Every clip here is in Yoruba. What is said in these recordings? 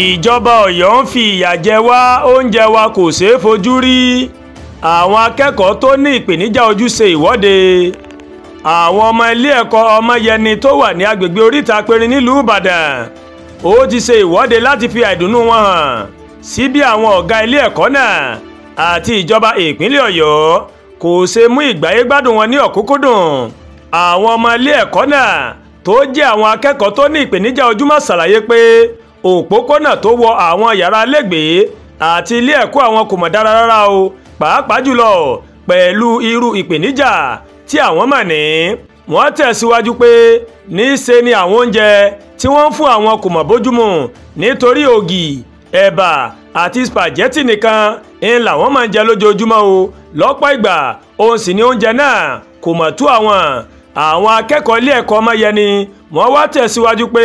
ìjọba Ọ̀yọ́ ń fi ìyà jẹ wá, oúnjẹ wa kò ṣeé fojú rí. Àwọn akẹ́kọ̀ọ́ tó ní ìpèníjà ojú ṣe ìwọ́de. Àwọn ọmọ ilé ẹ̀kọ́ Ọmọyẹni tó wà ní agbègbè Oríta Apẹrin nílùú Ìbàdàn ó ti ṣe ìwọ́de láti fi àìdùnnú wọn hàn sí bí àwọn ọ̀gá ilé ẹ̀kọ́ náà àti ìjọba ìpínlẹ̀ Ọ̀yọ́ kò ṣe mú ìgbáyégbádùn wọn ní ọ̀kúnkúndùn. Àwọn ọmọ ilé ẹ̀kọ́ náà tó jẹ́ àwọn akẹ́kọ̀ọ́ tó ní ìpèníjà ojú máa ṣàlàyé pé òpópónà tó wọ àwọn yàrá ilégbèé àti ilé ẹ̀kọ́ àwọn kò mọ̀ dára rárá o, pàápàá jùlọ pẹ̀lú irú ìpèníjà tí àwọn mọ̀ ní. Wọ́n tẹ̀síwájú pé níṣe ni àwọn oúnjẹ tí wọ́n ń fún àwọn kò mọ̀ bójúmu nítorí ògì, ẹ̀bà àti spaghetti nìkan ń làwọn máa ń jẹ lójoojúmọ́ o. Lọ́pọ̀ ìgbà òun sì ni oúnjẹ náà kò mọ̀ tó àwọn akẹ́kọ̀ọ́ ilé ẹ̀kọ́ Ọmọyẹni. Wọ́n wá tẹ̀síwájú pé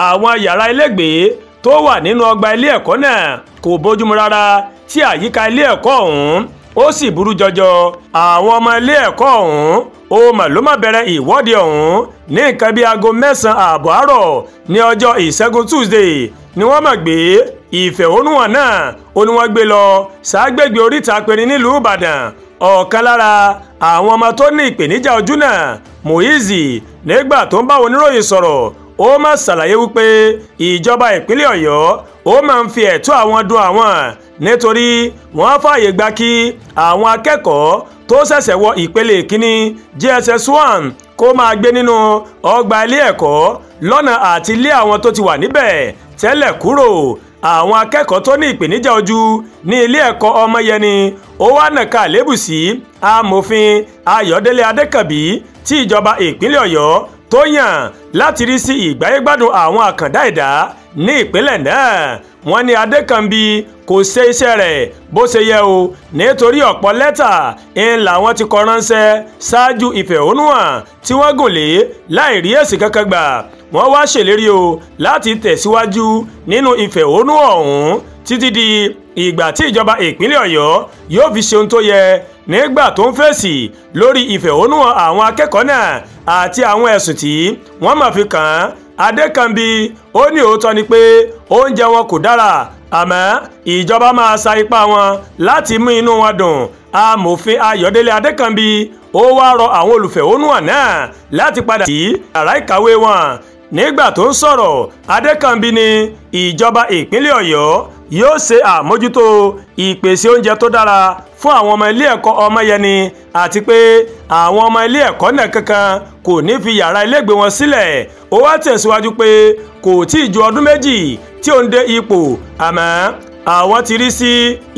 àwọn yàrá ilégbèé tó wà nínú ọgbà ilé ẹ̀kọ́ náà kò bójúmu rárá, tí àyíká ilé ẹ̀kọ́ ọ̀hún ó sì burú jọjọ. Àwọn ọmọ ilé ẹ̀kọ́ ọ̀hún ó mà ló má bẹ̀rẹ̀ ìwọ́de ọ̀hún ní nǹkan bí aago 9:30 àárọ̀ ní ọjọ́ ìṣẹ́gun Tuesday ni wọ́n mà gbé ìfẹ̀hónúhàn náà ó ní wọ́n gbé lọ ságbègbè Oríta Apẹrin nílùú Ìbàdàn. Ọ̀kan lára àwọn ọmọ tó ní ìpèníjà ojú náà, Muizi, nígbà tó ń bá oníròyìn sọ̀rọ̀ ó máa ṣàlàyé wípé ìjọba ìpínlẹ̀ Ọ̀yọ́ ó máa ń fi ẹ̀tọ́ àwọn dùn àwọn nítorí wọ́n fààyè gbà kí àwọn akẹ́kọ̀ọ́ tó ṣẹ̀ṣẹ̀ wọ ìpele ìkíní JSS 1 kó máa gbé nínú ọgbà ilé ẹ̀kọ́ lọ́nà àti lé àwọn tó ti wà níbẹ̀ tẹ́lẹ̀ kúrò. Àwọn akẹ́kọ̀ọ́ tó ní ìpèníjà ojú ní ilé ẹ̀kọ́ Ọmọyẹni ó wá nàka àlébù sí amòfin Ayọ̀délé Adékànbí tí ìjọba ìpínlẹ̀ Ọ̀yọ́ tó yàn láti rí sí ìgbáyégbádùn àwọn àkàndá ẹ̀dá ní ìpínlẹ̀ náà. Wọ́n ní Adékànbí kò ṣe iṣẹ́ rẹ̀ bó ṣe yẹ o, nítorí ọ̀pọ̀ lẹ́tà ń làwọn ti kọ ránṣẹ́ ṣáájú ìfẹ̀hónúhàn tí wọ́n gùn lé láì rí èsì kankan gbà. Wọ́n wá ṣèlérí o láti tẹ̀síwájú nínú ìfẹ̀hónúhàn ọ̀hún títí di ìgbà tí ìjọba ìpínlẹ̀ Ọ̀yọ́ yóò fi ṣe ohun tó yẹ. Nígbà tó ń fèsì lórí ìfẹ̀hónúhàn àwọn akẹ́kọ̀ọ́ náà àti àwọn ẹ̀sùn tí wọ́n máa fi kàn án, Adékànbí ó ní òótọ́ ni pé oúnjẹ wọn kò dára, àmọ́ ìjọba máa sa ipá wọn láti mú inú wọn dùn. Amòfin Ayọ̀délé Adékànbí ó wá rọ àwọn olùfẹ̀hónúhàn náà láti padà sí yàrá ìkàwé wọn. Nígbà tó ń sọ̀rọ̀, Adékànbí ní ìjọba ìpínlẹ̀ Ọ̀yọ́ yóò ṣe àmójútó ìpèsè oúnjẹ tó dára fún àwọn ọmọ ilé ẹ̀kọ́ Ọmọyẹni àti pé àwọn ọmọ ilé ẹ̀kọ́ náà kankan kò ní fi yàrá ilégbèé wọn sílẹ̀. Ó wá tẹ̀síwájú pé kò tí ì ju ọdún méjì tí ó ń dé ipò, àmọ́ àwọn ti rí sí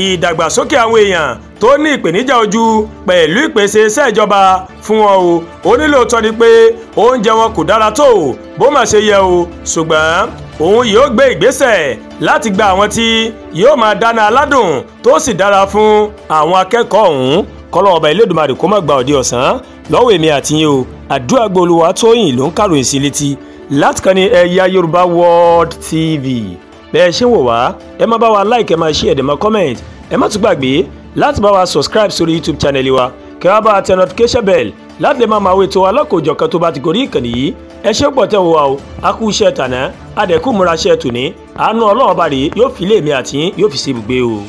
ìdàgbàsókè àwọn èèyàn tó ní ìpèníjà ojú pẹ̀lú ìpèsè iṣẹ́ ìjọba fún wọn o. Ó ní lóòótọ́ ni pé oúnjẹ wọn kò dára tó bó mà ṣe yẹ o, ṣùgbọ́n òun yóò gbé ìgbésẹ̀ láti gba àwọn tí yóò máa dáná aládùn tó sì dára fún àwọn akẹ́kọ̀ọ́ ọ̀hún. Kọ́lọ́ ọba Elédùmarè kó má gba òde ọ̀sán lọ́wọ́ èmi àti yín o. Àdúràgbà Olúwatóyìn ló ń kàròyìn sí létí láti kàn ní Ẹ̀yà Yorùbá World TV. Bẹ́ẹ̀ ṣe ń wò wá, ẹ má bá wa like, ẹ má share, ẹ má comment, ẹ má tún gbàgbé láti bá wa subscribe sórí YouTube channel wa, kẹ́ wá bá wa tẹ notification bell láti lè máa máa wo ètò alákòójọ̀kan tó bá ti gorí ìkànnì yìí. Ẹ ṣé pọ̀ tẹ́ ń wò wá o, a kú iṣẹ́ tàná, a dẹ̀ kú múra iṣẹ́ tòní, àánú Ọlọ́run bá rèé yóò fi lé èmi àti yín yóò fi ṣe ibùgbé o.